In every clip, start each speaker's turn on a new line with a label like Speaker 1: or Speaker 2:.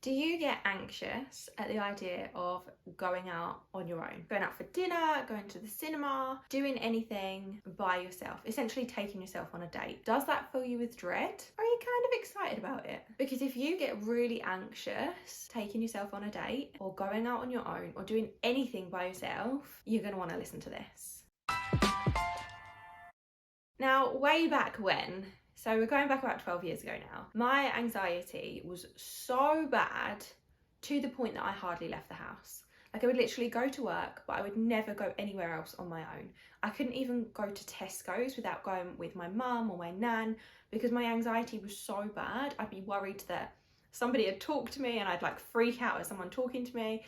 Speaker 1: Do you get anxious at the idea of going out on your own? Going out for dinner, going to the cinema, doing anything by yourself, essentially taking yourself on a date. Does that fill you with dread? Or are you kind of excited about it? Because if you get really anxious taking yourself on a date or going out on your own or doing anything by yourself, you're going to want to listen to this. Now, way back when, so we're going back about 12 years ago now, my anxiety was so bad to the point that I hardly left the house. Like, I would literally go to work, but I would never go anywhere else on my own. I couldn't even go to Tesco's without going with my mum or my nan, because my anxiety was so bad. I'd be worried that somebody had talked to me and I'd like freak out at someone talking to me,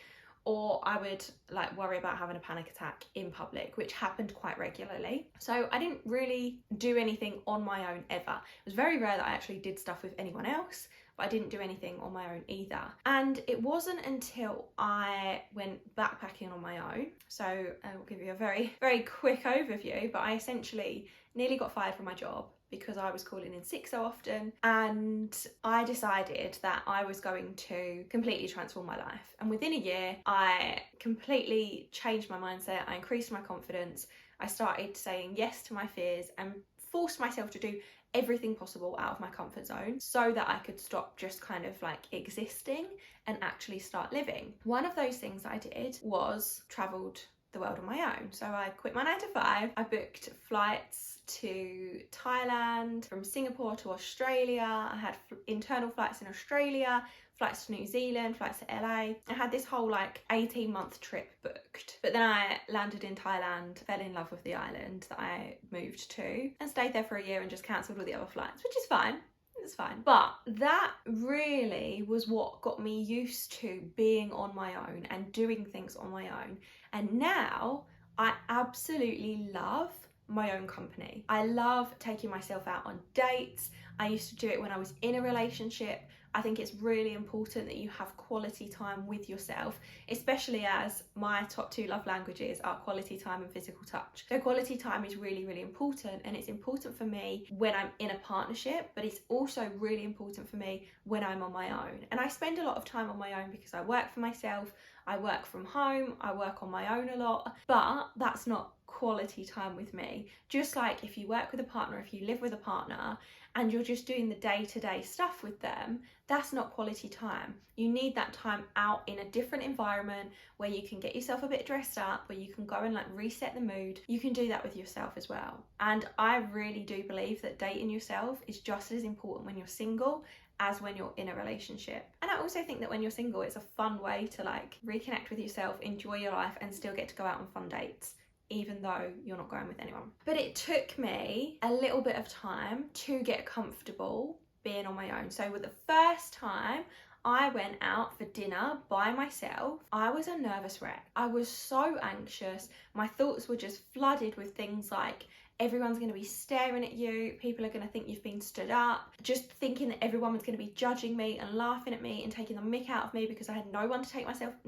Speaker 1: or I would like worry about having a panic attack in public, which happened quite regularly. So I didn't really do anything on my own ever. It was very rare that I actually did stuff with anyone else, but I didn't do anything on my own either. And it wasn't until I went backpacking on my own, so I'll give you a very, very quick overview, but I essentially nearly got fired from my job because I was calling in sick so often, and I decided that I was going to completely transform my life. And within a year, I completely changed my mindset, I increased my confidence, I started saying yes to my fears and forced myself to do everything possible out of my comfort zone so that I could stop just kind of like existing and actually start living. One of those things that I did was travelled the world on my own. So I quit my 9 to 5, I booked flights to Thailand, from Singapore to Australia, I had internal flights in Australia, flights to New Zealand, flights to LA. I had this whole like 18-month trip booked. But then I landed in Thailand, fell in love with the island that I moved to, and stayed there for a year and just cancelled all the other flights, which is fine. It's fine. But that really was what got me used to being on my own and doing things on my own. And now I absolutely love my own company. I love taking myself out on dates. I used to do it when I was in a relationship. I think it's really important that you have quality time with yourself, especially as my top 2 love languages are quality time and physical touch. So quality time is really, really important, and it's important for me when I'm in a partnership, but it's also really important for me when I'm on my own. And I spend a lot of time on my own because I work for myself, I work from home, I work on my own a lot, but that's not quality time with me. Just like if you work with a partner, if you live with a partner and you're just doing the day-to-day stuff with them, that's not quality time. You need that time out in a different environment where you can get yourself a bit dressed up, where you can go and like reset the mood. You can do that with yourself as well. And I really do believe that dating yourself is just as important when you're single as when you're in a relationship. And I also think that when you're single, it's a fun way to like reconnect with yourself, enjoy your life, and still get to go out on fun dates, even though you're not going with anyone. But it took me a little bit of time to get comfortable being on my own. So with the first time I went out for dinner by myself, I was a nervous wreck. I was so anxious. My thoughts were just flooded with things like, everyone's going to be staring at you, people are going to think you've been stood up, just thinking that everyone was going to be judging me and laughing at me and taking the mick out of me because I had no one to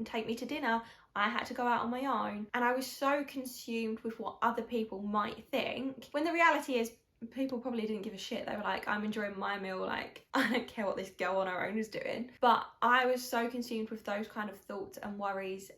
Speaker 1: take me to dinner. I had to go out on my own, and I was so consumed with what other people might think, when the reality is people probably didn't give a shit. They were like, I'm enjoying my meal, like I don't care what this girl on her own is doing. But I was so consumed with those kind of thoughts and worries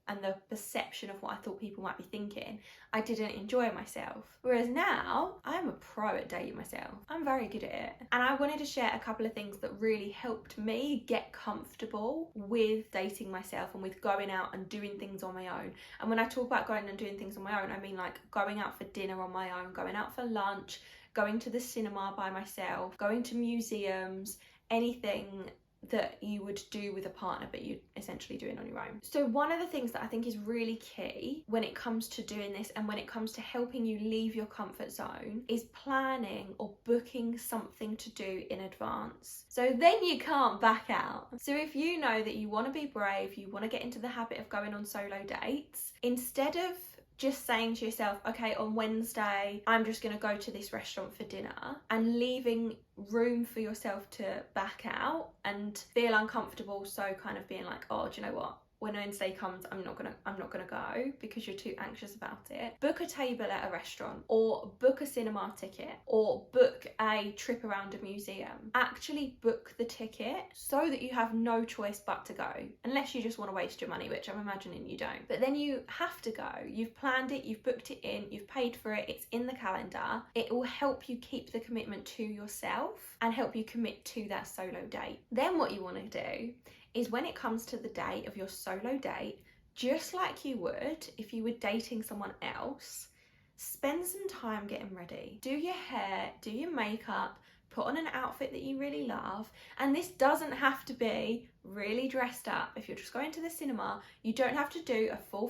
Speaker 1: and the perception of what I thought people might be thinking, I didn't enjoy myself. Whereas now, I'm a pro at dating myself. I'm very good at it. And I wanted to share a couple of things that really helped me get comfortable with dating myself and with going out and doing things on my own. And when I talk about going and doing things on my own, I mean like going out for dinner on my own, going out for lunch, going to the cinema by myself, going to museums, anything that you would do with a partner but you're essentially doing on your own. So one of the things that I think is really key when it comes to doing this and when it comes to helping you leave your comfort zone is planning or booking something to do in advance. So then you can't back out. So if you know that you want to be brave, you want to get into the habit of going on solo dates, instead of just saying to yourself, okay, on Wednesday, I'm just going to go to this restaurant for dinner, and leaving room for yourself to back out and feel uncomfortable. So kind of being like, oh, do you know what? when Wednesday comes, I'm not gonna go because you're too anxious about it. Book a table at a restaurant, or book a cinema ticket, or book a trip around a museum. Actually book the ticket so that you have no choice but to go, unless you just want to waste your money, which I'm imagining you don't. But then you have to go. You've planned it, you've booked it in, you've paid for it, it's in the calendar. It will help you keep the commitment to yourself and help you commit to that solo date. Then what you want to do is, when it comes to the day of your solo date, just like you would if you were dating someone else, spend some time getting ready. Do your hair, do your makeup, put on an outfit that you really love. And this doesn't have to be really dressed up. If you're just going to the cinema, you don't have to do a full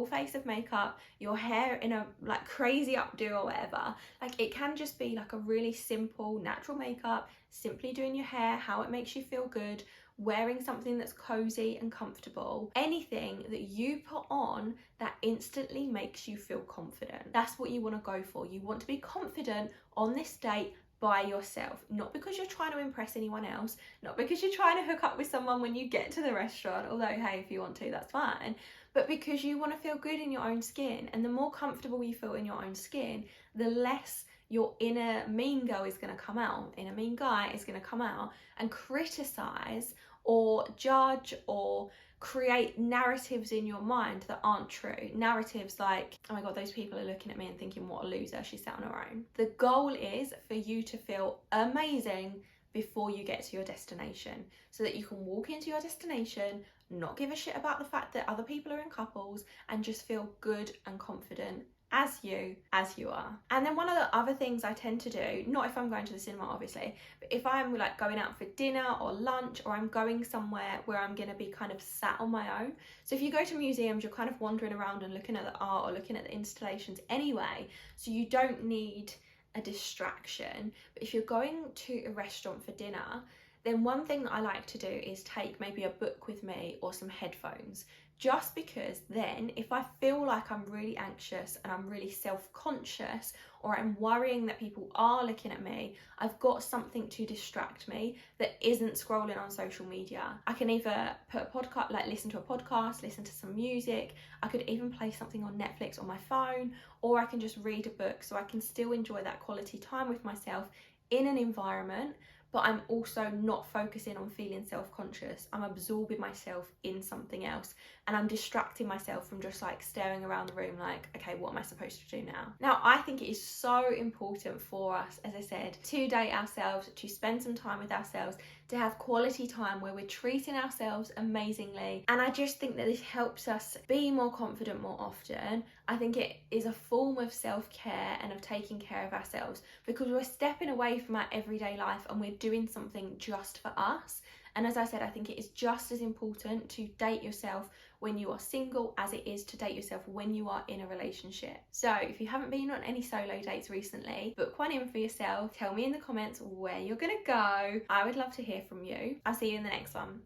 Speaker 1: face of makeup, your hair in a like crazy updo or whatever. Like, it can just be like a really simple natural makeup, simply doing your hair how it makes you feel good, wearing something that's cozy and comfortable. Anything that you put on that instantly makes you feel confident. That's what you want to go for. You want to be confident on this date by yourself, not because you're trying to impress anyone else, not because you're trying to hook up with someone when you get to the restaurant, although hey, if you want to, that's fine, but because you want to feel good in your own skin. And the more comfortable you feel in your own skin, the less your inner mean girl is going to come out, inner mean guy is going to come out and criticize or judge or create narratives in your mind that aren't true. Narratives like, oh my god, those people are looking at me and thinking, what a loser, she's sat on her own. The goal is for you to feel amazing before you get to your destination, so that you can walk into your destination, not give a shit about the fact that other people are in couples, and just feel good and confident as you are. And then one of the other things I tend to do, not if I'm going to the cinema obviously, but if I'm like going out for dinner or lunch, or I'm going somewhere where I'm going to be kind of sat on my own. So if you go to museums, you're kind of wandering around and looking at the art or looking at the installations anyway, so you don't need a distraction. But if you're going to a restaurant for dinner, then one thing that I like to do is take maybe a book with me or some headphones, just because then if I feel like I'm really anxious and I'm really self-conscious, or I'm worrying that people are looking at me, I've got something to distract me that isn't scrolling on social media. I can either put a podcast, like listen to a podcast, listen to some music, I could even play something on Netflix on my phone, or I can just read a book, so I can still enjoy that quality time with myself in an environment, but I'm also not focusing on feeling self-conscious. I'm absorbing myself in something else, and I'm distracting myself from just like staring around the room like, okay, what am I supposed to do now? Now, I think it is so important for us, as I said, to date ourselves, to spend some time with ourselves, to have quality time where we're treating ourselves amazingly. And I just think that this helps us be more confident more often. I think it is a form of self-care and of taking care of ourselves, because we're stepping away from our everyday life and we're doing something just for us. And as I said, I think it is just as important to date yourself when you are single as it is to date yourself when you are in a relationship. So if you haven't been on any solo dates recently, book one in for yourself. Tell me in the comments where you're gonna go. I would love to hear from you. I'll see you in the next one.